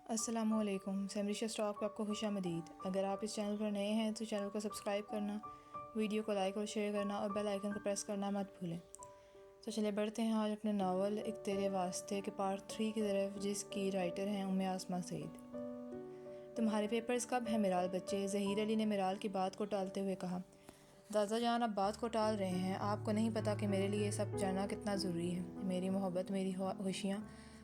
السلام علیکم، سیمریشا اسٹاک پہ آپ کو خوش آمدید۔ اگر آپ اس چینل پر نئے ہیں تو چینل کو سبسکرائب کرنا، ویڈیو کو لائک اور شیئر کرنا اور بیل آئیکن کو پریس کرنا مت بھولیں۔ تو چلے بڑھتے ہیں آج اپنے ناول ایک تیرے واسطے کے پارٹ 3 کی طرف، جس کی رائٹر ہیں آسماء سعید۔ تمہارے پیپرز کب ہیں میرال بچے؟ ظہیر علی نے میرال کی بات کو ٹالتے ہوئے کہا۔ دادا جان اب بات کو ٹال رہے ہیں، آپ کو نہیں پتہ کہ میرے لیے یہ سب جاننا کتنا ضروری ہے۔ میری محبت، میری خوشیاں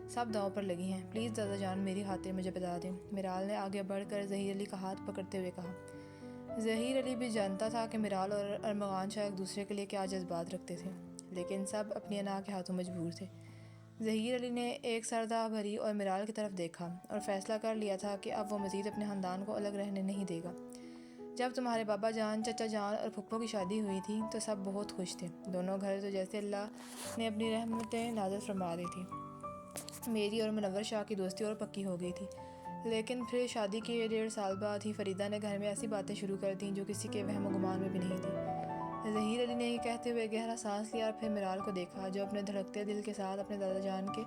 سب داؤں پر لگی ہیں، پلیز دادا جان میری خاطر مجھے بتا دیں۔ میرال نے آگے بڑھ کر ظہیر علی کا ہاتھ پکڑتے ہوئے کہا۔ ظہیر علی بھی جانتا تھا کہ میرال اور ارمغان شاہ ایک دوسرے کے لیے کیا جذبات رکھتے تھے، لیکن سب اپنی انا کے ہاتھوں مجبور تھے۔ ظہیر علی نے ایک سردہ بھری اور میرال کی طرف دیکھا اور فیصلہ کر لیا تھا کہ اب وہ مزید اپنے خاندان کو الگ رہنے نہیں دے گا۔ جب تمہارے بابا جان، چچا جان اور پھپھو کی شادی ہوئی تھی تو سب بہت خوش تھے۔ دونوں گھر تو جیسے اللہ نے اپنی رحمتیں نازل فرما دی تھی۔ میری اور منور شاہ کی دوستی اور پکی ہو گئی تھی، لیکن پھر شادی کے 1.5 سال بعد ہی فریدہ نے گھر میں ایسی باتیں شروع کر دیں جو کسی کے وہم و گمان میں بھی نہیں تھی۔ ظہیر علی نے یہ کہتے ہوئے گہرا سانس لیا اور پھر میرال کو دیکھا، جو اپنے دھڑکتے دل کے ساتھ اپنے دادا جان کے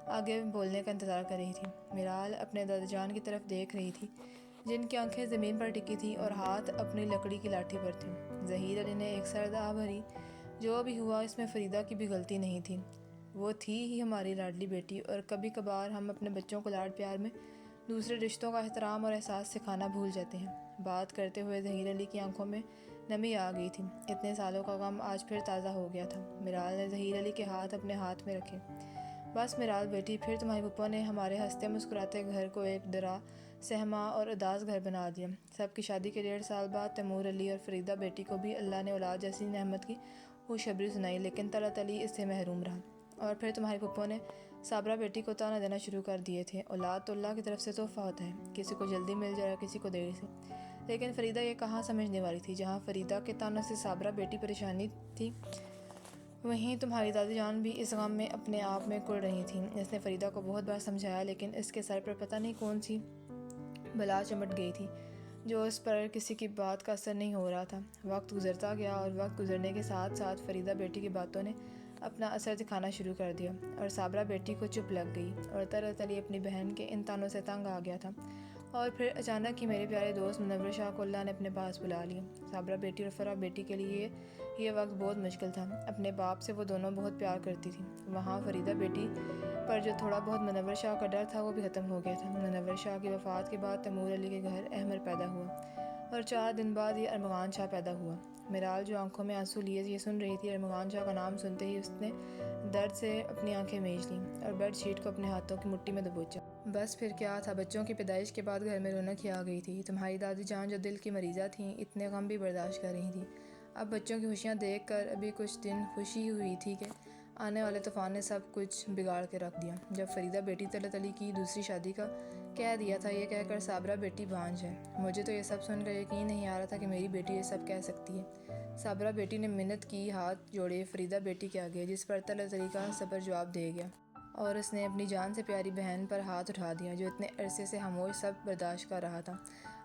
آگے بولنے کا انتظار کر رہی تھی۔ میرال اپنے دادا جان کی طرف دیکھ رہی تھی، جن کی آنکھیں زمین پر ٹکی تھیں اور ہاتھ اپنی لکڑی کی لاٹھی پر تھے۔ ظہیر علی نے ایک سردہ بھری، جو بھی ہوا اس میں فریدہ کی بھی غلطی نہیں تھی، وہ تھی ہی ہماری لاڈلی بیٹی، اور کبھی کبھار ہم اپنے بچوں کو لاڈ پیار میں دوسرے رشتوں کا احترام اور احساس سکھانا بھول جاتے ہیں۔ بات کرتے ہوئے ظہیر علی کی آنکھوں میں نمی آ گئی تھی، اتنے سالوں کا غم آج پھر تازہ ہو گیا تھا۔ میرال نے ظہیر علی کے ہاتھ اپنے ہاتھ میں رکھے۔ بس میرال بیٹی، پھر تمہاری پھپھو نے ہمارے ہنستے مسکراتے گھر کو ایک ڈرا سہما اور اداس گھر بنا دیا۔ سب کی شادی کے 1.5 سال بعد تیمور علی اور فریدہ بیٹی کو بھی اللہ نے اولاد جیسی نعمت کی خوشخبری سنائی، لیکن طلعت علی اس سے محروم رہا۔ اور پھر تمہاری پھپھو نے صابرہ بیٹی کو طعنہ دینا شروع کر دیے تھے۔ اولاد تو اللہ کی طرف سے تحفہ ہوتا ہے، کسی کو جلدی مل جائے اور کسی کو دیر سے، لیکن فریدہ یہ کہاں سمجھنے والی تھی۔ جہاں فریدہ کے طعنوں سے صابرہ بیٹی پریشانی تھی، وہیں تمہاری دادی جان بھی اس غم میں اپنے آپ میں کڑ رہی تھیں۔ اس نے فریدہ کو بہت بار سمجھایا، لیکن اس کے سر پر پتہ نہیں کون سی بلا چمٹ گئی تھی جو اس پر کسی کی بات کا اثر نہیں ہو رہا تھا۔ وقت گزرتا گیا اور وقت گزرنے کے ساتھ ساتھ فریدہ بیٹی کی باتوں نے اپنا اثر دکھانا شروع کر دیا اور صابرہ بیٹی کو چپ لگ گئی، اور طلعت علی اپنی بہن کے ان طعنوں سے تنگ آ گیا تھا۔ اور پھر اچانک ہی میرے پیارے دوست منور شاہ کو اللہ نے اپنے پاس بلا لیا۔ صابرہ بیٹی اور فرح بیٹی کے لیے یہ وقت بہت مشکل تھا۔ اپنے باپ سے وہ دونوں بہت پیار کرتی تھیں۔ وہاں فریدہ بیٹی پر جو تھوڑا بہت منور شاہ کا ڈر تھا وہ بھی ختم ہو گیا تھا۔ منور شاہ کی وفات کے بعد تیمور علی کے گھر احمر پیدا ہوا، اور 4 دن بعد یہ ارمغان شاہ پیدا ہوا۔ میرال جو آنکھوں میں آنسو لیے یہ سن رہی تھی، ارمغان شاہ کا نام سنتے ہی اس نے درد سے اپنی آنکھیں میچ لیں اور بیڈ شیٹ کو اپنے ہاتھوں کی مٹھی میں دبوچا۔ بس پھر کیا تھا، بچوں کی پیدائش کے بعد گھر میں رونق ہی آ گئی تھی۔ تمہاری دادی جان جو دل کی مریضہ تھیں، اتنے غم بھی برداشت کر رہی تھیں۔ اب بچوں کی خوشیاں دیکھ کر ابھی کچھ دن خوشی ہی ہوئی تھی کہ آنے والے طوفان نے سب کچھ بگاڑ کے رکھ دیا۔ جب فریدہ بیٹی طلعت علی کی دوسری شادی کا کہہ دیا تھا، یہ کہہ کر صابرہ بیٹی بانجھ ہے۔ مجھے تو یہ سب سن کر یقین نہیں آ رہا تھا کہ میری بیٹی یہ سب کہہ سکتی ہے۔ صابرہ بیٹی نے منت کی، ہاتھ جوڑے فریدہ بیٹی کے آگے، جس پر طلعت علی کا صبر جواب دے گیا، اور اس نے اپنی جان سے پیاری بہن پر ہاتھ اٹھا دیا، جو اتنے عرصے سے خاموش سب برداشت کر رہا تھا۔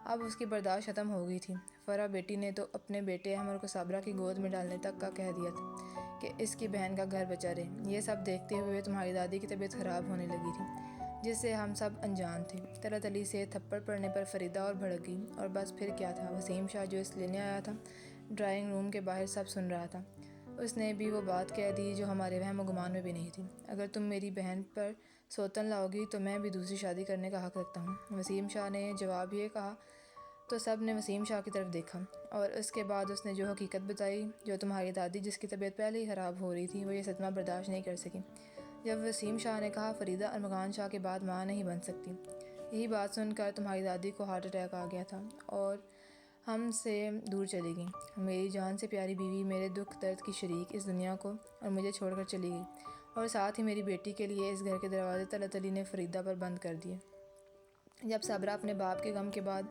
اب اس کی برداشت ختم ہو گئی تھی۔ فرح بیٹی نے تو اپنے بیٹے احمر کو صابرہ کی گود میں ڈالنے تک کا کہہ دیا تھا کہ اس کی بہن کا گھر بچا رہے۔ یہ سب دیکھتے ہوئے تمہاری دادی کی طبیعت خراب ہونے لگی تھی، جس سے ہم سب انجان تھے۔ طلعت علی سے تھپڑ پڑنے پر فریدہ اور بھڑک گئی، اور بس پھر کیا تھا، وسیم شاہ جو اس لینے آیا تھا ڈرائنگ روم کے باہر سب سن رہا تھا۔ اس نے بھی وہ بات کہہ دی جو ہمارے وہم و گمان میں بھی نہیں تھی۔ اگر تم میری بہن پر سوتن لاؤ گی تو میں بھی دوسری شادی کرنے کا حق رکھتا ہوں۔ وسیم شاہ نے جواب یہ کہا تو سب نے وسیم شاہ کی طرف دیکھا، اور اس کے بعد اس نے جو حقیقت بتائی، جو تمہاری دادی جس کی طبیعت پہلے ہی خراب ہو رہی تھی، وہ یہ صدمہ برداشت نہیں کر سکی جب وسیم شاہ نے کہا فریدہ ارمغان شاہ کے بعد ماں نہیں بن سکتی۔ یہی بات سن کر تمہاری دادی کو ہارٹ اٹیک آ گیا تھا اور ہم سے دور چلی گئی۔ میری جان سے پیاری بیوی، میرے دکھ درد کی شریک، اس دنیا کو اور مجھے چھوڑ کر چلی گئی، اور ساتھ ہی میری بیٹی کے لیے اس گھر کے دروازے طلعت علی نے فریدہ پر بند کر دیے۔ جب صابرہ اپنے باپ کے غم کے بعد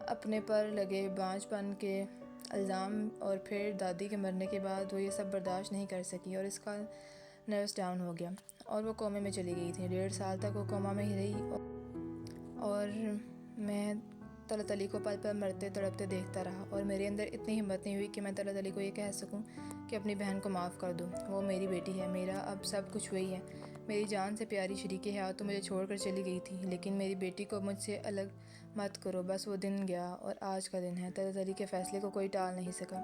اپنے پر لگے بانجھ پن کے الزام، اور پھر دادی کے مرنے کے بعد وہ یہ سب برداشت نہیں کر سکی اور اس کا نروس ڈاؤن ہو گیا، اور وہ کومے میں چلی گئی تھی۔ 1.5 سال تک وہ کوما میں ہی رہی، اور میں طلعت علی کو پل پل مرتے تڑپتے دیکھتا رہا، اور میرے اندر اتنی ہمت نہیں ہوئی کہ میں طلعت علی کو یہ کہہ سکوں کہ اپنی بہن کو معاف کر دو، وہ میری بیٹی ہے، میرا اب سب کچھ وہی ہے۔ میری جان سے پیاری شریک حیات تو مجھے چھوڑ کر چلی گئی تھی، لیکن میری بیٹی کو مجھ سے الگ مت کرو۔ بس وہ دن گیا اور آج کا دن ہے۔ طلعت علی کے فیصلے کو کوئی ٹال نہیں سکا۔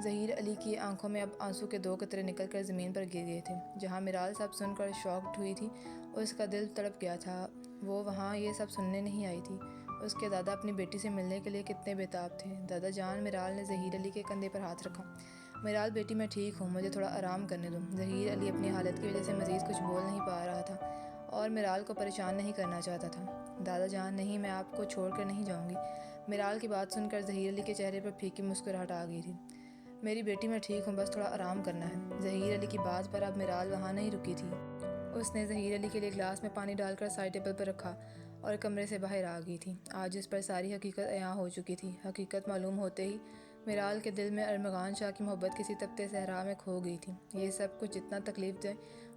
ظہیر علی کی آنکھوں میں اب آنسو کے 2 قطرے نکل کر زمین پر گر گئے تھے۔ جہاں میرال سب سن کر شاکڈ ہوئی تھی، اس کا دل تڑپ گیا تھا۔ وہ وہاں یہ سب سننے نہیں آئی تھی۔ اس کے دادا اپنی بیٹی سے ملنے کے لیے کتنے بےتاب تھے۔ دادا جان، میرال نے ظہیر علی کے کندھے پر ہاتھ رکھا۔ میرال بیٹی، میں ٹھیک ہوں، مجھے تھوڑا آرام کرنے دو۔ ظہیر علی اپنی حالت کی وجہ سے مزید کچھ بول نہیں پا رہا تھا اور میرال کو پریشان نہیں کرنا چاہتا تھا۔ دادا جان، نہیں، میں آپ کو چھوڑ کر نہیں جاؤں گی۔ میرال کی بات سن کر ظہیر علی کے چہرے پر پھیکی مسکراہٹ آ گئی تھی۔ میری بیٹی، میں ٹھیک ہوں، بس تھوڑا آرام کرنا ہے۔ ظہیر علی کی بات پر اب میرال وہاں نہیں رکی تھی۔ اس نے ظہیر علی کے لیے گلاس میں پانی ڈال کر سائڈ ٹیبل پر رکھا اور کمرے سے باہر آ گئی تھی۔ آج اس پر ساری حقیقت عیاں ہو چکی تھی۔ حقیقت معلوم ہوتے ہی میرال کے دل میں ارمغان شاہ کی محبت کسی تپتے صحرا میں کھو گئی تھی۔ یہ سب کچھ جتنا تکلیف دہ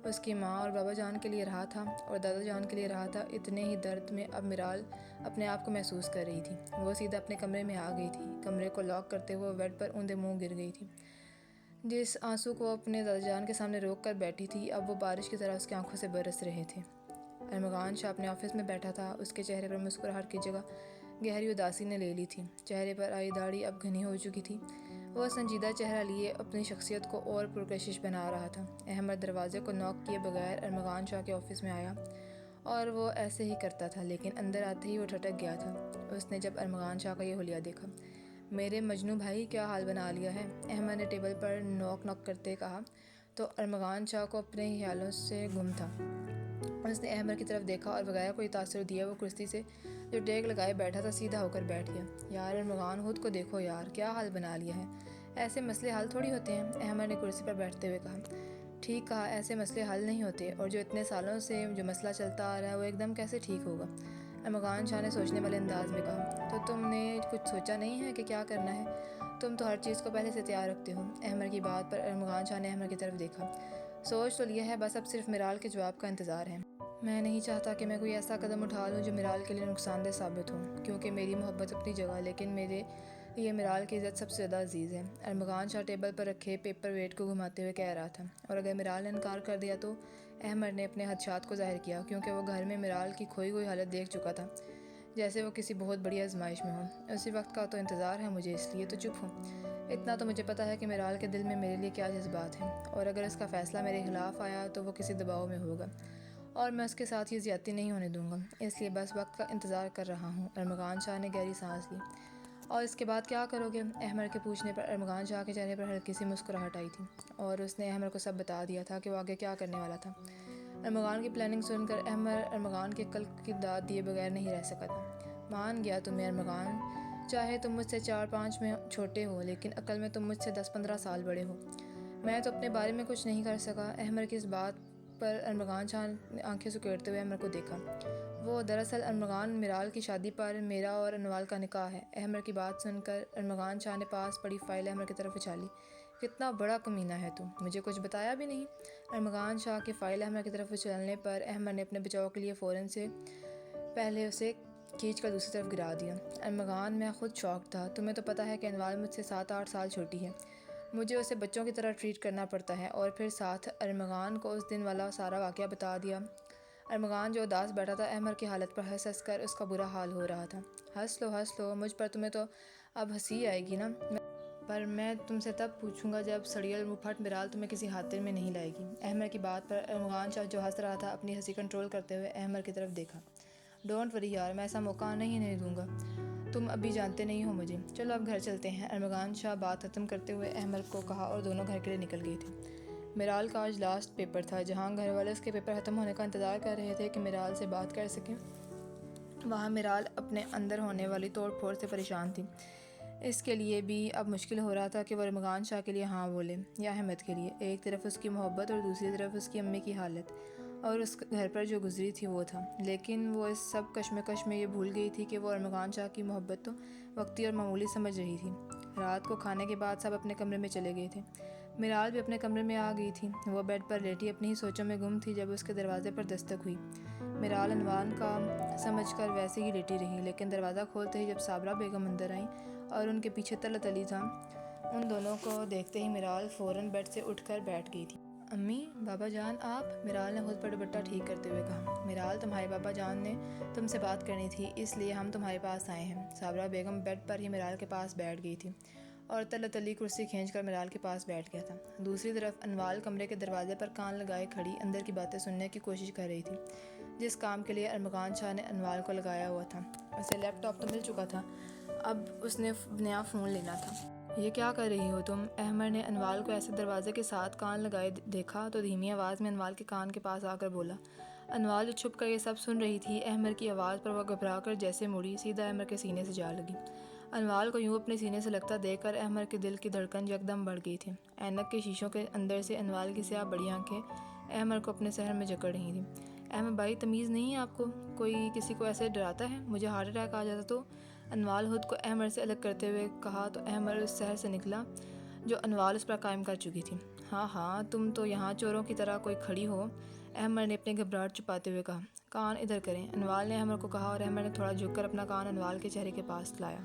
اس کی ماں اور بابا جان کے لیے رہا تھا اور دادا جان کے لیے رہا تھا، اتنے ہی درد میں اب میرال اپنے آپ کو محسوس کر رہی تھی۔ وہ سیدھا اپنے کمرے میں آ گئی تھی۔ کمرے کو لاک کرتے ہوئے بیڈ پر اوندے منہ گر گئی تھی۔ جس آنسو کو اپنے دادا جان کے سامنے روک کر بیٹھی تھی، اب وہ بارش کی طرح اس کی آنکھوں سے برس رہے تھے۔ ارمغان شاہ اپنے آفس میں بیٹھا تھا۔ اس کے چہرے پر مسکراہٹ کی جگہ گہری اداسی نے لے لی تھی۔ چہرے پر آئی داڑھی اب گھنی ہو چکی تھی۔ وہ سنجیدہ چہرہ لیے اپنی شخصیت کو اور پرکشش بنا رہا تھا۔ احمد دروازے کو ناک کیے بغیر ارمغان شاہ کے آفس میں آیا اور وہ ایسے ہی کرتا تھا، لیکن اندر آتے ہی وہ ٹھٹک گیا تھا۔ اس نے جب ارمغان شاہ کا یہ حلیہ دیکھا، میرے مجنوں بھائی، کیا حال بنا لیا ہے؟ احمد نے ٹیبل پر نوک نوک کرتے کہا تو ارمغان شاہ کو اپنے ہی خیالوں سے گم تھا۔ اس نے احمد کی طرف دیکھا اور بغیر کوئی تاثر دیے وہ کرسی سے جو ٹیک لگائے بیٹھا تھا سیدھا ہو کر بیٹھ گیا۔ یار ارمغان، خود کو دیکھو یار، کیا حال بنا لیا ہے؟ ایسے مسئلے حل تھوڑی ہوتے ہیں، احمد نے کرسی پر بیٹھتے ہوئے کہا۔ ٹھیک کہا، ایسے مسئلے حل نہیں ہوتے، اور جو اتنے سالوں سے جو مسئلہ چلتا آ رہا ہے وہ ایک دم کیسے ٹھیک ہوگا؟ ارمغان شاہ نے سوچنے والے انداز میں کہا۔ تو تم نے کچھ سوچا نہیں ہے کہ کیا کرنا ہے؟ تم تو ہر چیز کو پہلے سے تیار رکھتے ہو۔ احمد کی بات پر ارمغان شاہ نے احمد کی طرف دیکھا۔ سوچ تو لیا ہے، بس اب صرف میرال کے جواب کا انتظار ہے۔ میں نہیں چاہتا کہ میں کوئی ایسا قدم اٹھا لوں جو میرال کے لیے نقصان دہ ثابت ہو، کیونکہ میری محبت اپنی جگہ، لیکن میرے لیے میرال کی عزت سب سے زیادہ عزیز ہے۔ ارمغان شاہ ٹیبل پر رکھے پیپر ویٹ کو گھماتے ہوئے کہہ رہا تھا۔ اور اگر میرال نے انکار کر دیا تو؟ احمد نے اپنے خدشات کو ظاہر کیا، کیونکہ وہ گھر میں میرال کی کھوئی ہوئی حالت دیکھ چکا تھا، جیسے وہ کسی بہت بڑی آزمائش میں ہو۔ اسی وقت کا تو انتظار ہے مجھے، اس لیے تو چپ ہوں۔ اتنا تو مجھے پتہ ہے کہ میرال کے دل میں میرے لیے کیا جذبات ہیں، اور اگر اس کا فیصلہ میرے خلاف آیا تو وہ کسی دباؤ میں ہوگا، اور میں اس کے ساتھ یہ زیادتی نہیں ہونے دوں گا، اس لیے بس وقت کا انتظار کر رہا ہوں۔ ارمغان شاہ نے گہری سانس لی۔ اور اس کے بعد کیا کرو گے؟ احمد کے پوچھنے پر ارمغان شاہ کے چہرے پر ہلکی سی مسکراہٹ آئی تھی، اور اس نے احمد کو سب بتا دیا تھا کہ وہ آگے کیا کرنے والا تھا۔ ارمغان کی پلاننگ سن کر احمد ارمغان کے قلب کی داد دیے بغیر نہیں رہ سکا تھا۔ مان گیا تمہیں ارمغان، چاہے تم مجھ سے 4-5 میں چھوٹے ہو، لیکن عقل میں تم مجھ سے 10-15 سال بڑے ہو۔ میں تو اپنے بارے میں کچھ نہیں کر سکا۔ احمد کی اس بات پر ارمغان شاہ نے آنکھیں سکیڑتے ہوئے احمد کو دیکھا۔ وہ دراصل ارمغان، میرال کی شادی پر میرا اور انوال کا نکاح ہے۔ احمد کی بات سن کر ارمغان شاہ نے پاس پڑی فائل احمد کی طرف اچھالی۔ کتنا بڑا کمینہ ہے تو، مجھے کچھ بتایا بھی نہیں۔ ارمغان شاہ کی فائل احمد کی طرف اچھالنے پر احمد نے اپنے بچاؤ کے لیے فوراً سے پہلے اسے کھینچ کر دوسری طرف گرا دیا۔ ارمغان، میں خود شاکڈ تھا۔ تمہیں تو پتہ ہے کہ انوال مجھ سے 7-8 سال چھوٹی ہے، مجھے اسے بچوں کی طرح ٹریٹ کرنا پڑتا ہے، اور پھر ساتھ ارمغان کو اس دن والا سارا واقعہ بتا دیا۔ ارمغان جو اداس بیٹھا تھا، احمد کی حالت پر ہنس ہنس کر اس کا برا حال ہو رہا تھا۔ ہنس لو، مجھ پر تمہیں تو اب ہنسی آئے گی نا، پر میں تم سے تب پوچھوں گا جب سڑیل مپھٹ میرال تمہیں کسی خاطر میں نہیں لائے گی۔ احمد کی بات پر ارمغان شاہ جو ہنس رہا تھا اپنی ہنسی کنٹرول کرتے ہوئے احمد کی طرف دیکھا۔ ڈونٹ وری یار، میں ایسا موقع نہیں دوں گا، تم ابھی جانتے نہیں ہو مجھے، چلو اب گھر چلتے ہیں۔ ارمغان شاہ بات ختم کرتے ہوئے احمد کو کہا اور دونوں گھر کے لیے نکل گئے تھے۔ میرال کا آج لاسٹ پیپر تھا۔ جہاں گھر والے اس کے پیپر ختم ہونے کا انتظار کر رہے تھے کہ میرال سے بات کر سکیں، وہاں میرال اپنے اندر ہونے والی توڑ پھوڑ سے پریشان تھی۔ اس کے لیے بھی اب مشکل ہو رہا تھا کہ وہ ارمغان شاہ کے لیے ہاں بولے یا احمد کے لیے۔ ایک طرف اس کی محبت اور دوسری طرف اس کی امی کی حالت، اور اس گھر پر جو گزری تھی وہ تھا، لیکن وہ اس سب کشمکش میں یہ بھول گئی تھی کہ وہ ارمغان شاہ کی محبت تو وقتی اور معمولی سمجھ رہی تھی۔ رات کو کھانے کے بعد سب اپنے کمرے میں چلے گئے تھے۔ میرال بھی اپنے کمرے میں آ گئی تھی۔ وہ بیڈ پر لیٹی اپنی ہی سوچوں میں گم تھی جب اس کے دروازے پر دستک ہوئی۔ میرال انوان کا سمجھ کر ویسے ہی لیٹی رہی، لیکن دروازہ کھولتے ہی جب صابرہ بیگم اندر آئیں اور ان کے پیچھے طلعت علی تھا، ان دونوں کو دیکھتے ہی میرال فوراً بیڈ سے اٹھ کر بیٹھ گئی تھی۔ امی بابا جان آپ؟ میرال نے خود پر دوپٹہ ٹھیک کرتے ہوئے کہا۔ میرال تمہارے بابا جان نے تم سے بات کرنی تھی، اس لیے ہم تمہارے پاس آئے ہیں۔ صابرہ بیگم بیڈ پر ہی میرال کے پاس بیٹھ گئی تھی اور تلی کرسی کھینچ کر میرال کے پاس بیٹھ گیا تھا۔ دوسری طرف انوال کمرے کے دروازے پر کان لگائے کھڑی اندر کی باتیں سننے کی کوشش کر رہی تھی، جس کام کے لیے ارمغان شاہ نے انوال کو لگایا ہوا تھا۔ اسے لیپ ٹاپ تو مل چکا تھا، اب اس نے نیا فون لینا تھا۔ یہ کیا کر رہی ہو تم؟ احمد نے انوال کو ایسے دروازے کے ساتھ کان لگائے دیکھا تو دھیمی آواز میں انوال کے کان کے پاس آ کر بولا۔ انوال جو چھپ کر یہ سب سن رہی تھی، احمد کی آواز پر وہ گھبرا کر جیسے مڑی، سیدھا احمد کے سینے سے جا لگی۔ انوال کو یوں اپنے سینے سے لگتا دیکھ کر احمد کے دل کی دھڑکن یکدم بڑھ گئی تھی۔ اینک کے شیشوں کے اندر سے انوال کی سیاہ بڑی آنکھیں احمد کو اپنے سحر میں جکڑ رہی تھیں۔ احمد بھائی تمیز نہیں ہے آپ کو؟ کوئی کسی کو ایسے ڈراتا ہے؟ مجھے ہارٹ اٹیک آ جاتا تو؟ انوال خود کو احمد سے الگ کرتے ہوئے کہا تو احمد اس سحر سے نکلا جو انوال اس پر قائم کر چکی تھی۔ ہاں تم تو یہاں چوروں کی طرح کوئی کھڑی ہو، احمد نے اپنی گھبراہٹ چھپاتے ہوئے کہا۔ کان ادھر کریں، انوال نے احمد کو کہا اور احمد نے تھوڑا جھک کر اپنا کان انوال کے چہرے کے پاس لایا۔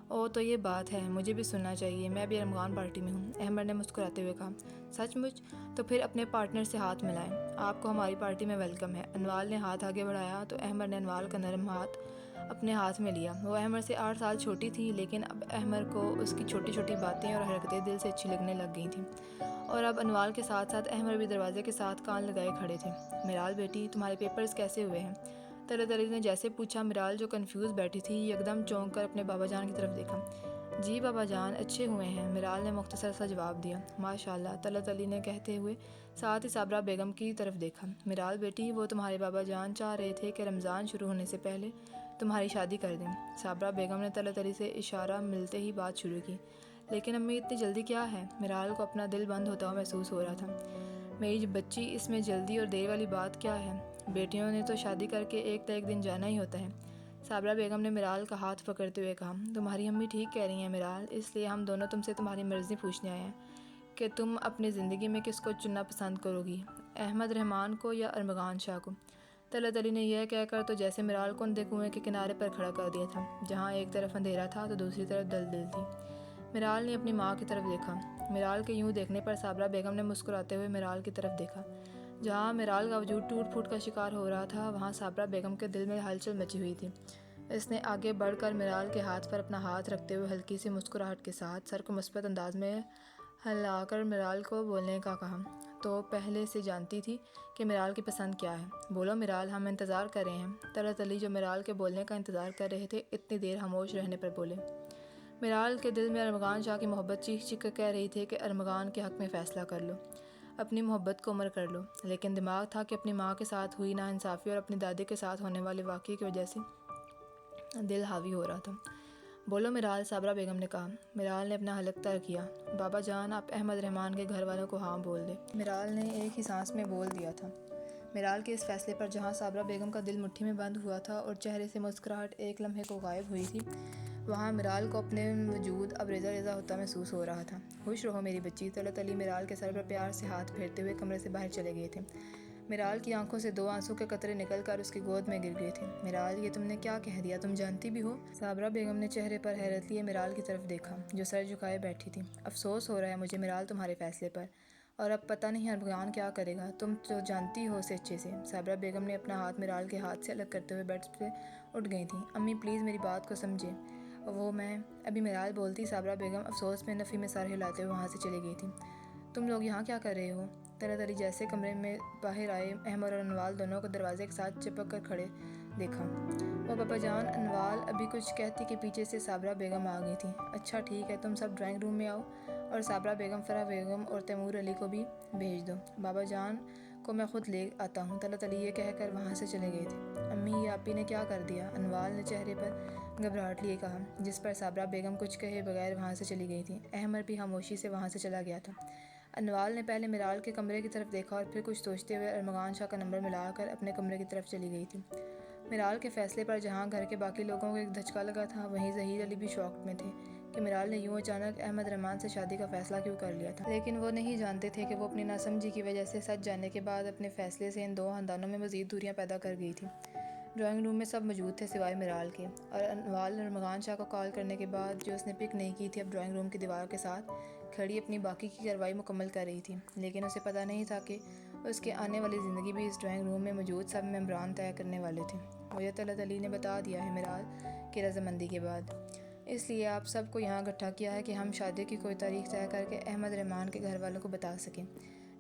او تو یہ بات ہے، مجھے بھی سننا چاہیے، میں بھی ارمغان پارٹی میں ہوں، احمد نے مسکراتے ہوئے کہا۔ سچ مچ؟ تو پھر اپنے پارٹنر سے ہاتھ ملائیں، آپ کو ہماری پارٹی میں ویلکم ہے۔ انوال نے ہاتھ آگے بڑھایا تو احمد نے انوال کا نرم ہاتھ اپنے ہاتھ میں لیا۔ وہ احمد سے 8 سال چھوٹی تھی، لیکن اب احمد کو اس کی چھوٹی چھوٹی باتیں اور حرکتیں دل سے اچھی لگنے لگ گئی تھیں، اور اب انوال کے ساتھ ساتھ احمد بھی دروازے کے ساتھ کان لگائے کھڑے تھے۔ میرال بیٹی، تمہارے پیپرز کیسے ہوئے ہیں؟ تلی نے جیسے پوچھا۔ میرال جو کنفیوز بیٹھی تھی، یکدم چونک کر اپنے بابا جان کی طرف دیکھا۔ جی بابا جان، اچھے ہوئے ہیں، میرال نے مختصر سا جواب دیا۔ ماشاء اللہ، تلی نے کہتے ہوئے ساتھ ہی صابرہ بیگم کی طرف دیکھا۔ میرال بیٹی، وہ تمہارے بابا جان چاہ رہے تھے کہ رمضان شروع ہونے سے پہلے تمہاری شادی کر دیں۔ صابرہ بیگم نے تلی سے اشارہ ملتے ہی بات شروع کی۔ لیکن امی اتنی جلدی کیا ہے؟ میرال کو اپنا دل بند ہوتا ہوا محسوس ہو رہا تھا۔ میری بچی، اس میں جلدی اور دیر والی بات کیا ہے؟ بیٹیوں نے تو شادی کر کے ایک نہ ایک دن جانا ہی ہوتا ہے۔ صابرہ بیگم نے میرال کا ہاتھ پکڑتے ہوئے کہا۔ تمہاری امی ٹھیک کہہ رہی ہیں میرال، اس لیے ہم دونوں تم سے تمہاری مرضی پوچھنے آئے ہیں کہ تم اپنی زندگی میں کس کو چننا پسند کرو گی، احمد رحمان کو یا ارمغان شاہ کو؟ تلی نے یہ کہہ کر تو جیسے میرال کو اندھے کنویں کے کنارے پر کھڑا کر دیا تھا، جہاں ایک طرف اندھیرا تھا تو دوسری طرف دلدل تھی۔ میرال نے اپنی ماں کی طرف دیکھا۔ میرال کے یوں دیکھنے پر صابرہ بیگم نے مسکراتے ہوئے میرال کی طرف دیکھا۔ جہاں میرال کا وجود ٹوٹ پھوٹ کا شکار ہو رہا تھا، وہاں صابرہ بیگم کے دل میں ہلچل مچی ہوئی تھی۔ اس نے آگے بڑھ کر میرال کے ہاتھ پر اپنا ہاتھ رکھتے ہوئے ہلکی سی مسکراہٹ کے ساتھ سر کو مثبت انداز میں ہلا کر میرال کو بولنے کا کہا۔ تو پہلے سے جانتی تھی کہ میرال کی پسند کیا ہے؟ بولو میرال، ہم انتظار کر رہے ہیں۔ تلی جو میرال کے بولنے کا انتظار کر رہے تھے، اتنی دیر خاموش رہنے پر بولے۔ میرال کے دل میں ارمغان شاہ کی محبت چیخ چیخ کر کہہ رہی تھی کہ ارمغان کے حق میں فیصلہ کر لو، اپنی محبت کو امر کر لو، لیکن دماغ تھا کہ اپنی ماں کے ساتھ ہوئی ناانصافی اور اپنی دادی کے ساتھ ہونے والے واقعے کی وجہ سے دل حاوی ہو رہا تھا۔ بولو میرال، صابرہ بیگم نے کہا۔ میرال نے اپنا حلق تر کیا۔ بابا جان، آپ احمد رحمان کے گھر والوں کو ہاں بول دیں، میرال نے ایک ہی سانس میں بول دیا تھا۔ میرال کے اس فیصلے پر جہاں صابرہ بیگم کا دل مٹھی میں بند ہوا تھا اور چہرے سے مسکراہٹ ایک لمحے کو غائب ہوئی تھی، وہاں میرال کو اپنے وجود اب ریزہ ریزہ ہوتا محسوس ہو رہا تھا۔ خوش رہو میری بچی، تلی میرال کے سر پر پیار سے ہاتھ پھیرتے ہوئے کمرے سے باہر چلے گئے تھے۔ میرال کی آنکھوں سے 2 آنسو کے قطرے نکل کر اس کی گود میں گر گئے تھے۔ میرال، یہ تم نے کیا کہہ دیا؟ تم جانتی بھی ہو؟ صابرہ بیگم نے چہرے پر حیرت لیے میرال کی طرف دیکھا، جو سر جھکائے بیٹھی تھی۔ افسوس ہو رہا ہے مجھے میرال تمہارے فیصلے پر، اور اب پتہ نہیں ارمغان کیا کرے گا، تم تو جانتی ہو اسے اچھے سے۔ صابرہ بیگم نے اپنا ہاتھ میرال کے ہاتھ سے الگ کرتے ہوئے بیڈ سے اٹھ گئی تھیں۔ امی پلیز میری بات کو سمجھیں، وہ میں ابھی میرال بولتی، صابرہ بیگم افسوس میں نفی میں سر ہلاتے ہوئے وہاں سے چلی گئی تھی۔ تم لوگ یہاں کیا کر رہے ہو؟ تلی جیسے کمرے میں باہر آئے احمد اور انوال دونوں کو دروازے کے ساتھ چپک کر کھڑے دیکھا۔ وہ بابا جان، انوال ابھی کچھ کہتی کہ پیچھے سے صابرہ بیگم آ گئی تھی۔ اچھا ٹھیک ہے، تم سب ڈرائنگ روم میں آؤ، اور صابرہ بیگم، فرح بیگم اور تیمور علی کو بھی بھیج دو، بابا جان کو میں خود لے آتا ہوں۔ تلی یہ کہہ کر وہاں سے چلے گئے تھے۔ امی، یہ آپی نے کیا کر دیا؟ انوال نے چہرے پر گھبراہٹ لیے کہا، جس پر صابرہ بیگم کچھ کہے بغیر وہاں سے چلی گئی تھی۔ احمد بھی خاموشی سے وہاں سے چلا گیا تھا۔ انوال نے پہلے میرال کے کمرے کی طرف دیکھا اور پھر کچھ سوچتے ہوئے ارمغان شاہ کا نمبر ملا کر اپنے کمرے کی طرف چلی گئی تھی۔ میرال کے فیصلے پر جہاں گھر کے باقی لوگوں کو ایک دھچکا لگا تھا، وہیں ظہیر علی بھی شاک میں تھے کہ میرال نے یوں اچانک احمد رحمان سے شادی کا فیصلہ کیوں کر لیا تھا، لیکن وہ نہیں جانتے تھے کہ وہ اپنی ناسمجھی کی وجہ سے سچ جاننے کے بعد اپنے فیصلے سے ان 2 خاندانوں میں مزید دوریاں پیدا کر گئی تھی۔ ڈرائنگ روم میں سب موجود تھے سوائے میرال کے، اور انوال نے ارمغان شاہ کو کال کرنے کے بعد جو اس نے پک نہیں کی تھی، اب ڈرائنگ روم کی دیوار کے ساتھ کھڑی اپنی باقی کی کارروائی مکمل کر رہی تھی، لیکن اسے پتہ نہیں تھا کہ اس کے آنے والی زندگی بھی اس ڈرائنگ روم میں موجود سب ممبران طے کرنے والے تھے۔ مجھے طلعت علی نے بتا دیا ہے مرال کی رضامندی کے بعد، اس لیے آپ سب کو یہاں اکٹھا کیا ہے کہ ہم شادی کی کوئی تاریخ طے کر کے احمد رحمان کے گھر والوں کو بتا سکیں۔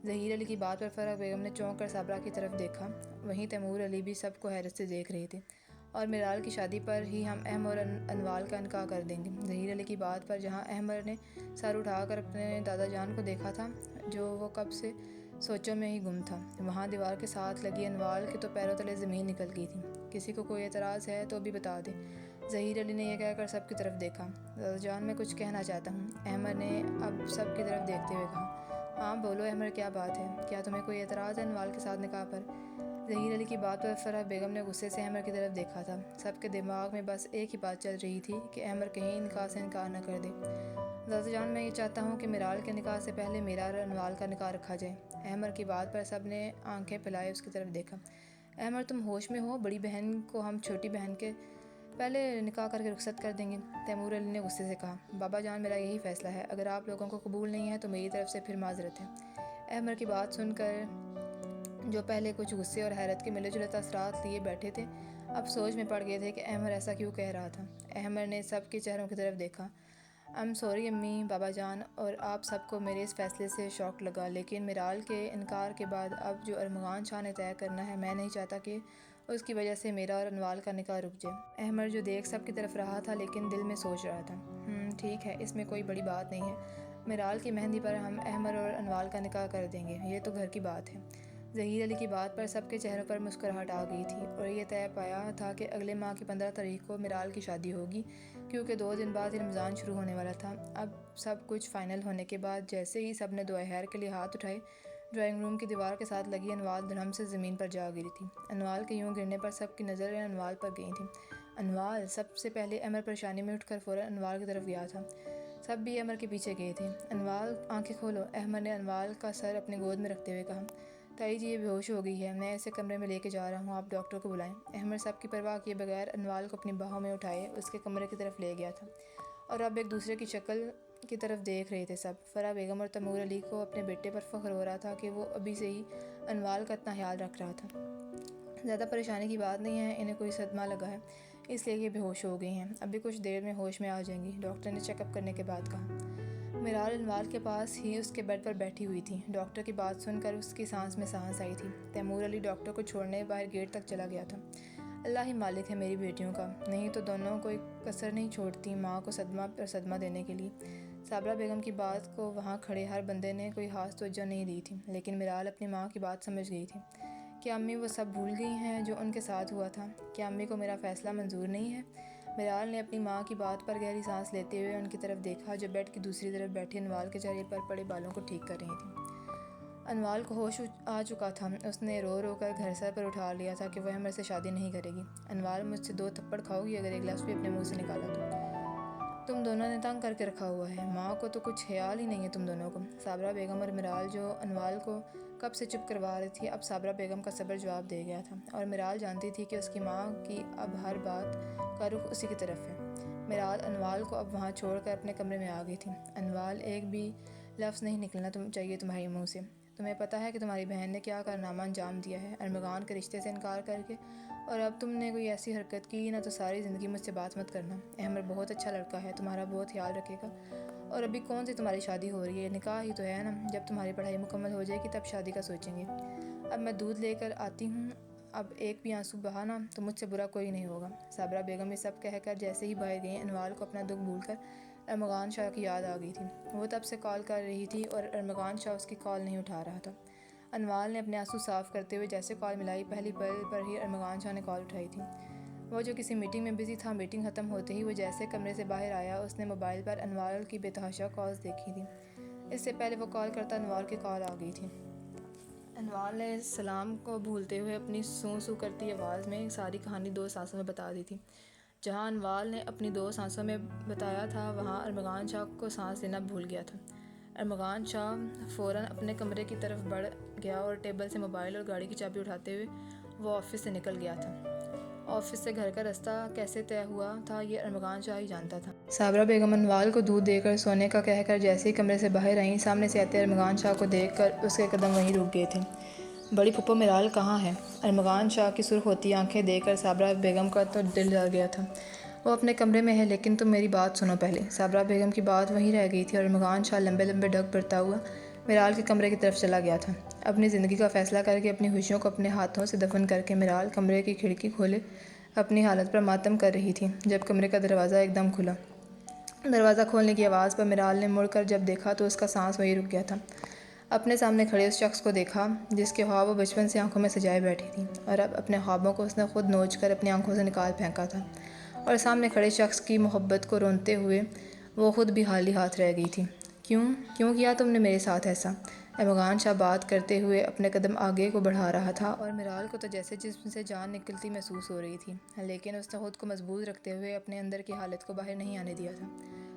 ظہیر علی کی بات پر فرح بیگم نے چونک کر صابرہ کی طرف دیکھا، وہیں تیمور علی بھی سب کو حیرت سے دیکھ رہے تھے۔ اور مرال کی شادی پر ہی ہم احمد اور انوال کا نکاح کر دیں گے۔ ظہیر علی کی بات پر جہاں احمد نے سر اٹھا کر اپنے دادا جان کو دیکھا تھا جو وہ کب سے سوچوں میں ہی گم تھا، وہاں دیوار کے ساتھ لگی انوال کے تو پیروں تلے زمین نکل گئی تھی۔ کسی کو کوئی اعتراض ہے تو بھی بتا دیں۔ ظہیر علی نے یہ کہہ کر سب کی طرف دیکھا۔ دادا جان میں کچھ کہنا چاہتا ہوں، احمد نے اب سب کی طرف دیکھتے ہوئے کہا۔ ہاں بولو احمد، کیا بات ہے؟ کیا تمہیں کوئی اعتراض ہے انوال کے ساتھ نکاح پر؟ ظہیر علی کی بات پر فرح بیگم نے غصے سے احمد کی طرف دیکھا تھا۔ سب کے دماغ میں بس ایک ہی بات چل رہی تھی کہ احمد کہیں نکاح سے انکار نہ کر دے۔ دادا جان، میں یہ چاہتا ہوں کہ مرال کے نکاح سے پہلے میرا اور انوال کا نکاح رکھا جائے۔ احمد کی بات پر سب نے آنکھیں پھیلائے اس کی طرف دیکھا۔ احمد، تم ہوش میں ہو؟ بڑی بہن کو ہم چھوٹی بہن کے پہلے نکاح کر کے رخصت کر دیں گے۔ تیمور علی نے غصے سے کہا۔ بابا جان، میرا یہی فیصلہ ہے، اگر آپ لوگوں کو قبول نہیں ہے تو میری طرف سے پھر معذرت ہے۔ احمد کی بات سن کر جو پہلے کچھ غصے اور حیرت کے ملے جلے تاثرات لیے بیٹھے تھے، اب سوچ میں پڑ گئے تھے کہ احمد ایسا کیوں کہہ رہا تھا۔ احمد نے سب کے چہروں کی طرف دیکھا۔ سوری امی، بابا جان اور آپ سب کو میرے اس فیصلے سے شوق لگا، لیکن مرال کے انکار کے بعد اب جو ارمغان شاہ نے طے کرنا ہے، میں نہیں چاہتا کہ اس کی وجہ سے میرا اور انوال کا نکاح رک جائے۔ احمد جو دیکھ سب کی طرف رہا تھا لیکن دل میں سوچ رہا تھا، ٹھیک ہے، اس میں کوئی بڑی بات نہیں ہے۔ مرال کی مہندی پر ہم احمد اور انوال کا نکاح کر دیں گے، یہ تو گھر کی بات ہے۔ ظہیر علی کی بات پر سب کے چہروں پر مسکراہٹ آ گئی تھی اور یہ طے پایا تھا کہ اگلے ماہ کی 15 تاریخ کو مرال کی شادی ہوگی، کیونکہ 2 دن بعد ہی رمضان شروع ہونے والا تھا۔ اب سب کچھ فائنل ہونے کے بعد جیسے ہی سب نے دعائے خیر کے لیے ہاتھ اٹھائے، ڈرائنگ روم کی دیوار کے ساتھ لگی انوال دھڑم سے زمین پر جا گری تھی۔ انوال کے یوں گرنے پر سب کی نظریں انوال پر گئی تھیں۔ انوال! سب سے پہلے احمد پریشانی میں اٹھ کر فوراً انوال کی طرف گیا تھا۔ سب بھی احمد کے پیچھے گئے تھے۔ انوال، آنکھیں کھولو، احمد نے انوال کا سر اپنے گود میں رکھتے ہوئے کہا۔ تائی جی، یہ بے ہوش ہو گئی ہے، میں اسے کمرے میں لے کے جا رہا ہوں، آپ ڈاکٹر کو بلائیں۔ احمد سب کی پرواہ کیے بغیر انوال کو اپنی باہوں میں اٹھائے اس کے کمرے کی طرف لے گیا تھا، اور اب ایک دوسرے کی شکل کی طرف دیکھ رہے تھے سب۔ فرح بیگم اور تیمور علی کو اپنے بیٹے پر فخر ہو رہا تھا کہ وہ ابھی سے ہی انوال کا اتنا خیال رکھ رہا تھا۔ زیادہ پریشانی کی بات نہیں ہے، انہیں کوئی صدمہ لگا ہے، اس لیے یہ بے ہوش ہو گئی ہیں، ابھی کچھ دیر میں ہوش میں آ جائیں گی، ڈاکٹر نے چیک اپ کرنے کے بعد کہا۔ مرال انوال کے پاس ہی اس کے بیڈ پر بیٹھی ہوئی تھی۔ ڈاکٹر کی بات سن کر اس کی سانس میں سانس آئی تھی۔ تیمور علی ڈاکٹر کو چھوڑنے باہر گیٹ تک چلا گیا تھا۔ اللہ ہی مالک ہے میری بیٹیوں کا، نہیں تو دونوں کوئی کسر نہیں چھوڑتی ماں کو صدمہ پر صدمہ دینے کے لیے۔ صابرہ بیگم کی بات کو وہاں کھڑے ہر بندے نے کوئی خاص توجہ نہیں دی تھی، لیکن مرال اپنی ماں کی بات سمجھ گئی تھی۔ کیا امی وہ سب بھول گئی ہیں جو ان کے ساتھ ہوا تھا؟ کیا امی کو میرا فیصلہ منظور نہیں ہے؟ مرال نے اپنی ماں کی بات پر گہری سانس لیتے ہوئے ان کی طرف دیکھا جو بیڈ کی دوسری طرف بیٹھی انوال کے چہرے پر پڑے بالوں کو ٹھیک کر رہی تھیں۔ انوال کو ہوش آ چکا تھا، اس نے رو رو کر گھر سر پر اٹھا لیا تھا کہ وہ احمد سے شادی نہیں کرے گی۔ انوال، مجھ سے 2 تھپڑ کھاؤ گی اگر ایک لفظ بھی اپنے منہ سے نکالا تو؟ تم دونوں نے تنگ کر کے رکھا ہوا ہے، ماں کو تو کچھ خیال ہی نہیں ہے تم دونوں کو۔ صابرہ بیگم اور مرال جو انوال کو کب سے چپ کروا رہی تھی، اب صابرہ بیگم کا صبر جواب دے گیا تھا، اور مرال جانتی تھی کہ اس کی ماں کی اب ہر بات کا رخ اسی کی طرف ہے۔ مرال انوال کو اب وہاں چھوڑ کر اپنے کمرے میں آ گئی تھی۔ انوال، ایک بھی لفظ نہیں نکلنا چاہیے تمہارے منہ سے۔ تمہیں پتہ ہے کہ تمہاری بہن نے کیا کارنامہ انجام دیا ہے، ارمغان کے رشتے سے انکار کر کے، اور اب تم نے کوئی ایسی حرکت کی نہ تو ساری زندگی مجھ سے بات مت کرنا۔ احمد بہت اچھا لڑکا ہے، تمہارا بہت خیال رکھے گا، اور ابھی کون سی تمہاری شادی ہو رہی ہے، نکاح ہی تو ہے نا، جب تمہاری پڑھائی مکمل ہو جائے گی تب شادی کا سوچیں گے۔ اب میں دودھ لے کر آتی ہوں، اب ایک بھی آنسو بہانا تو مجھ سے برا کوئی نہیں ہوگا۔ صابرہ بیگم یہ سب کہہ کر جیسے ہی باہر گئیں، انوال کو اپنا دکھ بھول کر ارمغان شاہ کی یاد آ گئی تھی۔ وہ تب سے کال کر رہی تھی اور ارمغان شاہ اس کی کال نہیں اٹھا رہا تھا۔ انوال نے اپنے آنسو صاف کرتے ہوئے جیسے کال ملائی، پہلی پل پر ہی ارمغان شاہ نے کال اٹھائی تھی۔ وہ جو کسی میٹنگ میں بزی تھا، میٹنگ ختم ہوتے ہی وہ جیسے کمرے سے باہر آیا، اس نے موبائل پر انوال کی بے تحاشا کالز دیکھی تھی۔ اس سے پہلے وہ کال کرتا انوال کی کال آ گئی تھی۔ انوال نے سلام کو بھولتے ہوئے اپنی سوں سوں کرتی آواز میں ساری کہانی 2 سانسوں میں بتا دی تھی۔ جہاں انوال نے اپنی 2 سانسوں میں بتایا تھا، وہاں ارمغان شاہ کو سانس لینا بھول گیا تھا۔ ارمغان شاہ فوراً اپنے کمرے کی طرف بڑھ گیا اور ٹیبل سے موبائل اور گاڑی کی چابی اٹھاتے ہوئے وہ آفس سے نکل گیا تھا۔ آفس سے گھر کا راستہ کیسے طے ہوا تھا یہ ارمغان شاہ ہی جانتا تھا۔ صابرہ بیگم انوال کو دودھ دے کر سونے کا کہہ کر جیسے ہی کمرے سے باہر آئیں، سامنے سے آتے ارمغان شاہ کو دیکھ کر اس کے قدم وہیں رک گئے تھے۔ بڑی پھپھو میرال کہاں ہے؟ ارمغان شاہ کی سرخ ہوتی آنکھیں دیکھ کر صابرہ بیگم کا تو دل ڈر گیا تھا۔ وہ اپنے کمرے میں ہے، لیکن تم میری بات سنو پہلے۔ صابرہ بیگم کی بات وہیں رہ گئی تھی اور ارمغان شاہ لمبے لمبے ڈگ بھرتا ہوا میرال کے کمرے کی طرف چلا گیا تھا۔ اپنی زندگی کا فیصلہ کر کے، اپنی خوشیوں کو اپنے ہاتھوں سے دفن کر کے میرال کمرے کی کھڑکی کھولے اپنی حالت پر ماتم کر رہی تھی، جب کمرے کا دروازہ ایک دم کھلا۔ دروازہ کھولنے کی آواز پر میرال نے مڑ کر جب دیکھا تو اس کا سانس وہیں رک گیا تھا۔ اپنے سامنے کھڑے اس شخص کو دیکھا جس کے خواب وہ بچپن سے آنکھوں میں سجائے بیٹھی تھی، اور اب اپنے خوابوں کو اس نے خود نوچ کر اپنی آنکھوں سے نکال پھینکا تھا، اور سامنے کھڑے شخص کی محبت کو رونتے ہوئے وہ خود بھی خالی ہاتھ رہ گئی تھی۔ کیوں کیا تم نے میرے ساتھ ایسا؟ ارمغان شاہ بات کرتے ہوئے اپنے قدم آگے کو بڑھا رہا تھا، اور میرال کو تو جیسے جسم سے جان نکلتی محسوس ہو رہی تھی، لیکن اس نے خود کو مضبوط رکھتے ہوئے اپنے اندر کی حالت کو باہر نہیں آنے دیا تھا۔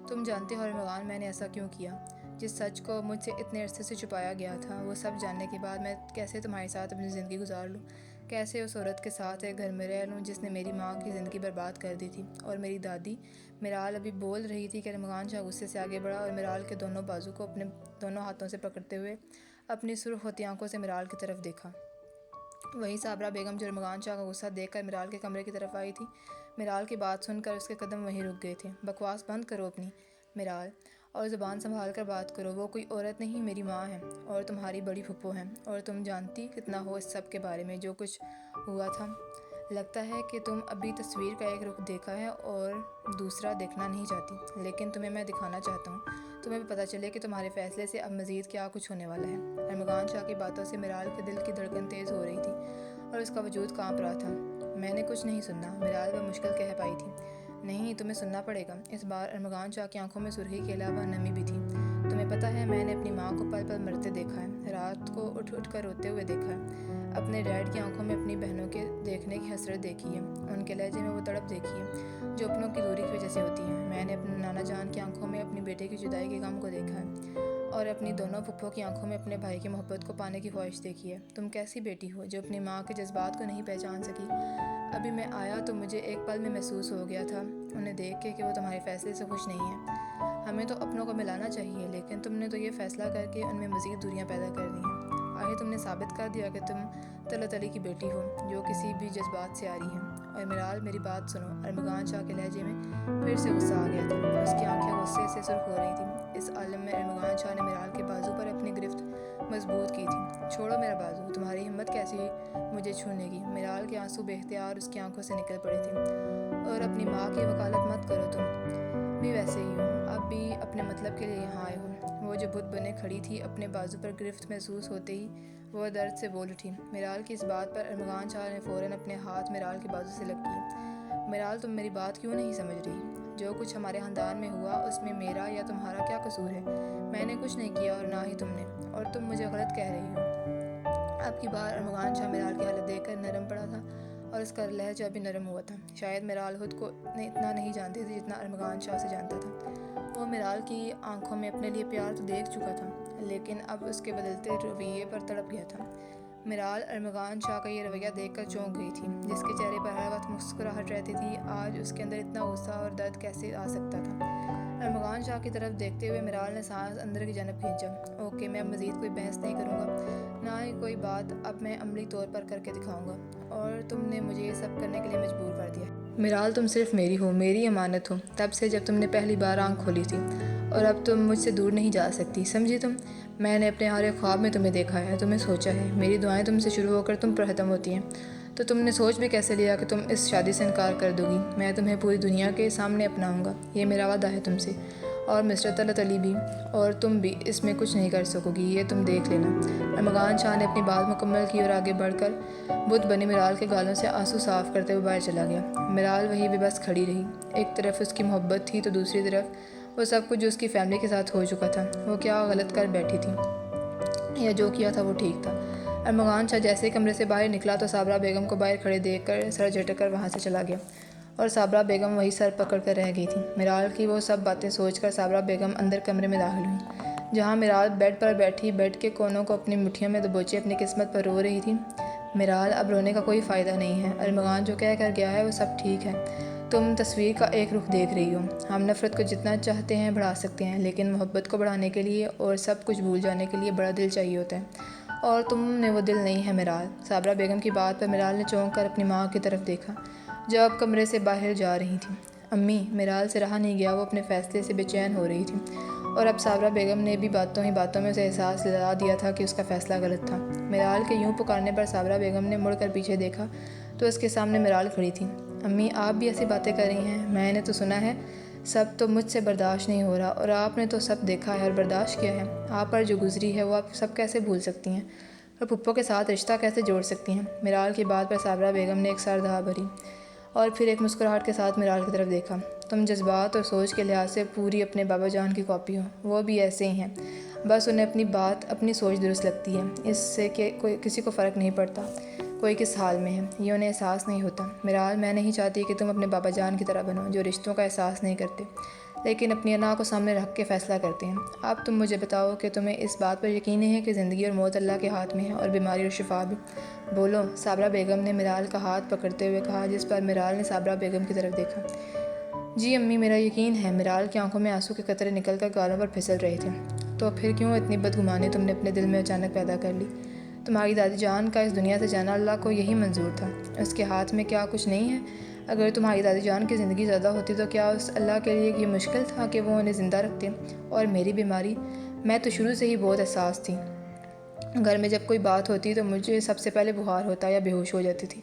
تم جانتے ہو ارمغان، میں نے ایسا کیوں کیا؟ جس سچ کو مجھ سے اتنے عرصے سے چھپایا گیا تھا، وہ سب جاننے کے بعد میں کیسے تمہارے ساتھ اپنی زندگی گزار لوں؟ کیسے اس عورت کے ساتھ ایک گھر میں رہ لوں جس نے میری ماں کی زندگی برباد کر دی تھی، اور میری دادی؟ میرال ابھی بول رہی تھی کہ ارمغان شاہ غصے سے آگے بڑھا اور میرال کے دونوں بازو کو اپنے دونوں ہاتھوں سے پکڑتے ہوئے اپنی سرخ ہوتی آنکھوں سے میرال کی طرف دیکھا۔ وہی صابرہ بیگم جو ارمغان شاہ کا غصہ دیکھ کر میرال کے کمرے کی طرف آئی تھی۔ میرال کی بات سن کر اس کے قدم وہیں رک گئے تھے۔ بکواس بند کرو اپنی، میرال، اور زبان سنبھال کر بات کرو۔ وہ کوئی عورت نہیں، میری ماں ہے، اور تمہاری بڑی پھپھو ہے، اور تم جانتی کتنا ہو اس سب کے بارے میں جو کچھ ہوا تھا۔ لگتا ہے کہ تم ابھی تصویر کا ایک رخ دیکھا ہے اور دوسرا دیکھنا نہیں چاہتی، لیکن تمہیں میں دکھانا چاہتا ہوں، تمہیں بھی پتہ چلے کہ تمہارے فیصلے سے اب مزید کیا کچھ ہونے والا ہے۔ ارمغان شاہ کی باتوں سے میرال کے دل کی دھڑکن تیز ہو رہی تھی اور اس کا وجود کانپ رہا تھا۔ میں نے کچھ نہیں سننا، میرال بمشکل کہہ پائی تھی۔ نہیں، تمہیں سننا پڑے گا۔ اس بار ارمغان شاہ کی آنکھوں میں سرخی کے علاوہ نمی بھی تھی۔ تمہیں پتہ ہے، میں نے اپنی ماں کو پل پل مرتے دیکھا ہے، رات کو اٹھ اٹھ کر روتے ہوئے دیکھا ہے، اپنے ڈیڈ کی آنکھوں میں اپنی بہنوں کے دیکھنے کی حسرت دیکھی ہے، ان کے لہجے میں وہ تڑپ دیکھی ہے جو اپنوں کی دوری کی وجہ سے ہوتی ہے۔ میں نے اپنے نانا جان کی آنکھوں میں اپنی بیٹے کی جدائی کے غم کو دیکھا ہے، اور اپنی دونوں پھپھو کی آنکھوں میں اپنے بھائی کی محبت کو پانے کی خواہش دیکھی ہے۔ تم کیسی بیٹی ہو جو اپنی ماں کے جذبات کو نہیں پہچان سکی؟ ابھی میں آیا تو مجھے ایک پل میں محسوس ہو گیا تھا انہیں دیکھ کے کہ وہ تمہارے فیصلے سے خوش نہیں ہیں۔ ہمیں تو اپنوں کو ملانا چاہیے، لیکن تم نے تو یہ فیصلہ کر کے ان میں مزید دوریاں پیدا کر دی ہیں۔ آخر تم نے ثابت کر دیا کہ تم طلعت علی کی بیٹی ہو جو کسی بھی جذبات سے آ رہی ہے۔ اور میرال، میری بات سنو۔ ارمغان شاہ کے لہجے میں پھر سے غصہ آ گیا تھا، اس کی آنکھیں غصے سے سرخ ہو رہی تھیں۔ اس عالم میں ارمغان شاہ نے میرال کے بازو پر اپنی گرفت مضبوط کی تھی۔ چھوڑو میرا بازو، تمہاری ہمت کیسی مجھے چھونے کی؟ میرال کے آنسو بے اختیار اس کی آنکھوں سے نکل پڑے تھے۔ اور اپنی ماں کی وکالت مت کرو، تم بھی ویسے ہی ہو، اب بھی اپنے مطلب کے لیے یہاں آئے ہو۔ وہ جو بت بنے کھڑی تھی، اپنے بازو پر گرفت محسوس ہوتے ہی وہ درد سے بول اٹھی۔ میرال کی اس بات پر ارمغان شاہ نے فوراً اپنے ہاتھ میرال کے بازو سے لگ کیے۔ میرال، تم میری بات کیوں نہیں سمجھ رہی؟ جو کچھ ہمارے خاندان میں ہوا اس میں میرا یا تمہارا کیا قصور ہے؟ میں نے کچھ نہیں کیا اور نہ ہی تم نے، اور تم مجھے غلط کہہ رہی ہو۔ اب کی بار ارمغان شاہ میرال کی حالت دیکھ کر نرم پڑا تھا، اور اس کا لہجہ بھی نرم ہوا تھا۔ شاید میرال خود کو اتنا نہیں جانتی تھی جتنا ارمغان شاہ سے جانتا تھا۔ وہ میرال کی آنکھوں میں اپنے لیے پیار تو دیکھ چکا تھا، لیکن اب اس کے بدلتے رویے پر تڑپ گیا تھا۔ میرال ارمغان شاہ کا یہ رویہ دیکھ کر چونک گئی تھی۔ جس کے چہرے پر ہر وقت مسکراہٹ رہتی تھی، آج اس کے اندر اتنا غصہ اور درد کیسے آ سکتا تھا؟ ارمغان شاہ کی طرف دیکھتے ہوئے میرال نے سانس اندر کی جانب کھینچا۔ اوکے، میں اب مزید کوئی بحث نہیں کروں گا، نہ ہی کوئی بات اب میں عملی طور پر کر کے دکھاؤں گا، اور تم نے مجھے یہ سب کرنے کے لیے مجبور کر دیا ہے۔ میرال، تم صرف میری ہو، میری امانت ہو، تب سے جب تم نے پہلی بار آنکھ کھولی تھی، اور اب تم مجھ سے دور نہیں جا سکتی، سمجھی تم؟ میں نے اپنے ہر ایک خواب میں تمہیں دیکھا ہے، تمہیں سوچا ہے، میری دعائیں تم سے شروع ہو کر تم پر ختم ہوتی ہیں، تو تم نے سوچ بھی کیسے لیا کہ تم اس شادی سے انکار کر دو گی؟ میں تمہیں پوری دنیا کے سامنے اپناؤں گا، یہ میرا وعدہ ہے تم سے، اور مسٹر طلعت علی بھی، اور تم بھی اس میں کچھ نہیں کر سکو گی، یہ تم دیکھ لینا۔ ارمغان شاہ نے اپنی بات مکمل کی اور آگے بڑھ کر بت بنی میرال کے گالوں سے آنسو صاف کرتے ہوئے باہر چلا گیا۔ میرال وہی بے بس کھڑی رہی۔ ایک طرف اس کی محبت تھی تو دوسری طرف وہ سب کچھ جو اس کی فیملی کے ساتھ ہو چکا تھا۔ وہ کیا غلط کر بیٹھی تھی، یا جو کیا تھا وہ ٹھیک تھا؟ ارمغان شاہ جیسے ہی کمرے سے باہر نکلا تو صابرہ بیگم کو باہر کھڑے دیکھ کر سر جھٹک کر وہاں سے چلا گیا، اور صابرہ بیگم وہی سر پکڑ کر رہ گئی تھی۔ میرال کی وہ سب باتیں سوچ کر صابرہ بیگم اندر کمرے میں داخل ہوئیں، جہاں میرال بیڈ پر بیٹھی بیڈ کے کونوں کو اپنی مٹھیوں میں دبوچے اپنی قسمت پر رو رہی تھی۔ میرال اب رونے کا کوئی فائدہ نہیں ہے، ارمغان جو کہہ کر گیا ہے وہ سب ٹھیک ہے، تم تصویر کا ایک رخ دیکھ رہی ہو۔ ہم نفرت کو جتنا چاہتے ہیں بڑھا سکتے ہیں، لیکن محبت کو بڑھانے کے لیے اور سب کچھ بھول جانے کے لیے بڑا دل چاہیے ہوتا ہے، اور تم نے وہ دل نہیں ہے میرال۔ صابرہ بیگم کی بات پر میرال نے چونک کر اپنی ماں کی طرف دیکھا جو اب کمرے سے باہر جا رہی تھیں۔ امی، میرال سے رہا نہیں گیا، وہ اپنے فیصلے سے بے چین ہو رہی تھی، اور اب صابرہ بیگم نے بھی باتوں ہی باتوں میں اسے احساس دلا دیا تھا کہ اس کا فیصلہ غلط تھا۔ میرال کے یوں پکارنے پر صابرہ بیگم نے مڑ کر پیچھے دیکھا تو اس کے سامنے میرال کھڑی تھی۔ امی، آپ بھی ایسی باتیں کر رہی ہیں؟ میں نے تو سنا ہے سب، تو مجھ سے برداشت نہیں ہو رہا، اور آپ نے تو سب دیکھا ہے اور برداشت کیا ہے۔ آپ پر جو گزری ہے وہ آپ سب کیسے بھول سکتی ہیں، اور پھپھو کے ساتھ رشتہ کیسے جوڑ سکتی ہیں؟ میرال کی بات پر صابرہ بیگم نے ایک سر دھا بھری اور پھر ایک مسکراہٹ کے ساتھ میرال کی طرف دیکھا۔ تم جذبات اور سوچ کے لحاظ سے پوری اپنے بابا جان کی کاپی ہو، وہ بھی ایسے ہی ہیں، بس انہیں اپنی بات، اپنی سوچ درست لگتی ہے، اس سے کہ کسی کو فرق نہیں پڑتا کوئی کس حال میں ہے، یہ انہیں احساس نہیں ہوتا۔ میرال، میں نہیں چاہتی کہ تم اپنے بابا جان کی طرح بنو جو رشتوں کا احساس نہیں کرتے لیکن اپنی انا کو سامنے رکھ کے فیصلہ کرتے ہیں۔ اب تم مجھے بتاؤ کہ تمہیں اس بات پر یقین ہے کہ زندگی اور موت اللہ کے ہاتھ میں ہے، اور بیماری اور شفا بھی؟ بولو، صابرہ بیگم نے میرال کا ہاتھ پکڑتے ہوئے کہا، جس پر میرال نے صابرہ بیگم کی طرف دیکھا۔ جی امی، میرا یقین ہے۔ میرال کی آنکھوں میں آنسو کے قطرے نکل کر گالوں پر پھسل رہے تھے۔ تو پھر کیوں اتنی بدگمانی تم نے اپنے دل میں اچانک پیدا کر لی؟ تمہاری دادی جان کا اس دنیا سے جانا اللہ کو یہی منظور تھا، اس کے ہاتھ میں کیا کچھ نہیں ہے؟ اگر تمہاری دادی جان کی زندگی زیادہ ہوتی تو کیا اس اللہ کے لیے یہ مشکل تھا کہ وہ انہیں زندہ رکھتے؟ اور میری بیماری، میں تو شروع سے ہی بہت حساس تھی، گھر میں جب کوئی بات ہوتی تو مجھے سب سے پہلے بخار ہوتا یا بے ہوش ہو جاتی تھی،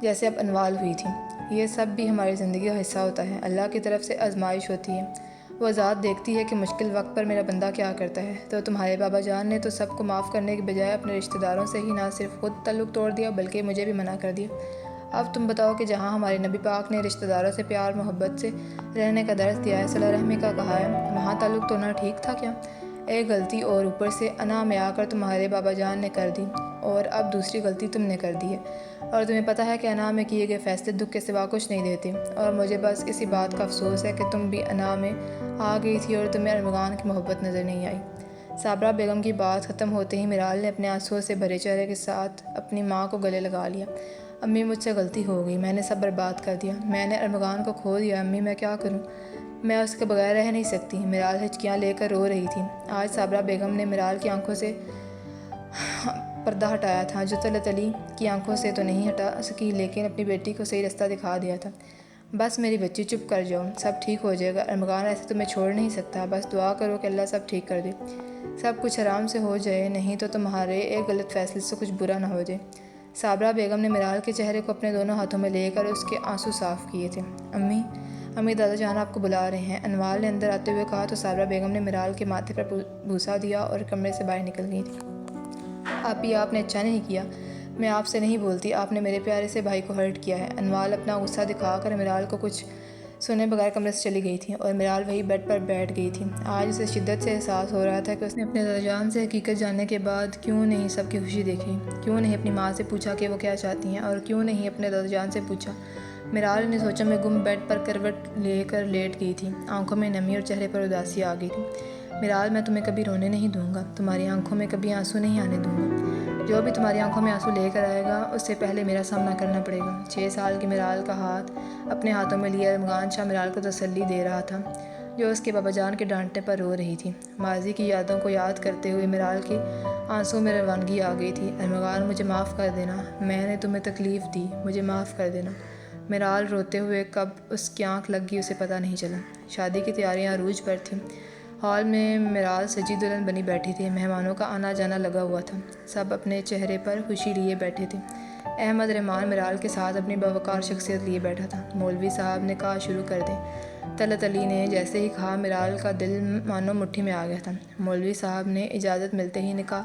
جیسے اب انوال ہوئی تھی۔ یہ سب بھی ہماری زندگی کا حصہ ہوتا ہے، اللہ کی طرف سے آزمائش ہوتی ہے، وہ ذات دیکھتی ہے کہ مشکل وقت پر میرا بندہ کیا کرتا ہے۔ تو تمہارے بابا جان نے تو سب کو معاف کرنے کے بجائے اپنے رشتہ داروں سے ہی نہ صرف خود تعلق توڑ دیا بلکہ مجھے بھی منع کر دیا۔ اب تم بتاؤ کہ جہاں ہمارے نبی پاک نے رشتہ داروں سے پیار محبت سے رہنے کا درس دیا ہے، صلہ رحمی کا کہا ہے، وہاں تعلق توڑنا ٹھیک تھا کیا؟ ایک غلطی اور اوپر سے انا میں آ کر تمہارے بابا جان نے کر دی، اور اب دوسری غلطی تم نے کر دی ہے، اور تمہیں پتہ ہے کہ انا میں کیے گئے فیصلے دکھ کے سوا کچھ نہیں دیتے، اور مجھے بس اسی بات کا افسوس ہے کہ تم بھی انا میں آ گئی تھی اور تمہیں ارمغان کی محبت نظر نہیں آئی۔ صابرہ بیگم کی بات ختم ہوتے ہی میرال نے اپنے آنسوؤں سے بھرے چہرے کے ساتھ اپنی ماں کو گلے لگا لیا۔ امی، مجھ سے غلطی ہو گئی، میں نے سب برباد کر دیا، میں نے ارمغان کو کھو دیا۔ امی، میں کیا کروں، میں اس کے بغیر رہ نہیں سکتی۔ میرال ہچکیاں لے کر رو رہی تھی۔ آج صابرہ بیگم نے میرال کی آنکھوں سے پردہ ہٹایا تھا، جو تلتلی کی آنکھوں سے تو نہیں ہٹا سکی لیکن اپنی بیٹی کو صحیح رستہ دکھا دیا تھا۔ بس میری بچی، چپ کر جاؤ، سب ٹھیک ہو جائے گا، ارمغان ایسے تمہیں چھوڑ نہیں سکتا، بس دعا کرو کہ اللہ سب ٹھیک کر دے، سب کچھ آرام سے ہو جائے، نہیں تو تمہارے ایک غلط فیصلے سے کچھ برا نہ ہو جائے۔ صابرہ بیگم نے میرال کے چہرے کو اپنے دونوں ہاتھوں میں لے کر اس کے آنسو صاف کیے تھے۔ امی، دادا جان آپ کو بلا رہے ہیں، انوال نے اندر آتے ہوئے کہا تو صابرہ بیگم نے میرال کے ماتھے پر بوسہ دیا اور کمرے سے باہر نکل گئی تھی۔ آپ نے اچھا نہیں کیا، میں آپ سے نہیں بولتی، آپ نے میرے پیارے سے بھائی کو ہرٹ کیا ہے۔ انوال اپنا غصہ دکھا کر میرال کو کچھ سنے بغیر کمرے سے چلی گئی تھی، اور میرال وہی بیڈ پر بیٹھ گئی تھی۔ آج اسے شدت سے احساس ہو رہا تھا کہ اس نے اپنے دادا جان سے حقیقت جاننے کے بعد کیوں نہیں سب کی خوشی دیکھی، کیوں نہیں اپنی ماں سے پوچھا کہ وہ کیا چاہتی ہیں، اور کیوں نہیں اپنے دادا جان سے پوچھا۔ میرال نے سوچا میں گم بیڈ پر کروٹ لے کر لیٹ گئی تھی، آنکھوں میں نمی اور چہرے پر اداسی آ گئی تھی۔ میرال، میں تمہیں کبھی رونے نہیں دوں گا، تمہاری آنکھوں میں کبھی آنسو نہیں آنے دوں گا، جو بھی تمہاری آنکھوں میں آنسو لے کر آئے گا اس سے پہلے میرا سامنا کرنا پڑے گا۔ 6 سال کی میرال کا ہاتھ اپنے ہاتھوں میں لیے ارمغان شاہ میرال کو تسلی دے رہا تھا، جو اس کے بابا جان کے ڈانٹنے پر رو رہی تھی۔ ماضی کی یادوں کو یاد کرتے ہوئے میرال کے آنسوؤں میں روانگی آ گئی تھی۔ ارمغان، مجھے معاف کر دینا، میں نے تمہیں تکلیف دی، مجھے معاف کر دینا۔ میرال روتے ہوئے کب اس کی آنکھ لگ گئی اسے پتہ نہیں چلا۔ شادی کی تیاریاں عروج پر تھیں۔ ہال میں میرال سجی دلہن بنی بیٹھی تھی، مہمانوں کا آنا جانا لگا ہوا تھا، سب اپنے چہرے پر خوشی لیے بیٹھے تھے۔ احمد رحمان میرال کے ساتھ اپنی باوقار شخصیت لیے بیٹھا تھا۔ مولوی صاحب نے کہا شروع کر دیں۔ طلعت علی نے جیسے ہی کہا میرال کا دل مانو مٹھی میں آ گیا تھا۔ مولوی صاحب نے اجازت ملتے ہی نکاح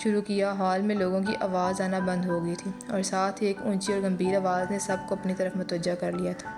شروع کیا۔ ہال میں لوگوں کی آواز آنا بند ہو گئی تھی، اور ساتھ ہی ایک اونچی اور گمبھیر آواز نے سب کو اپنی طرف متوجہ کر لیا تھا۔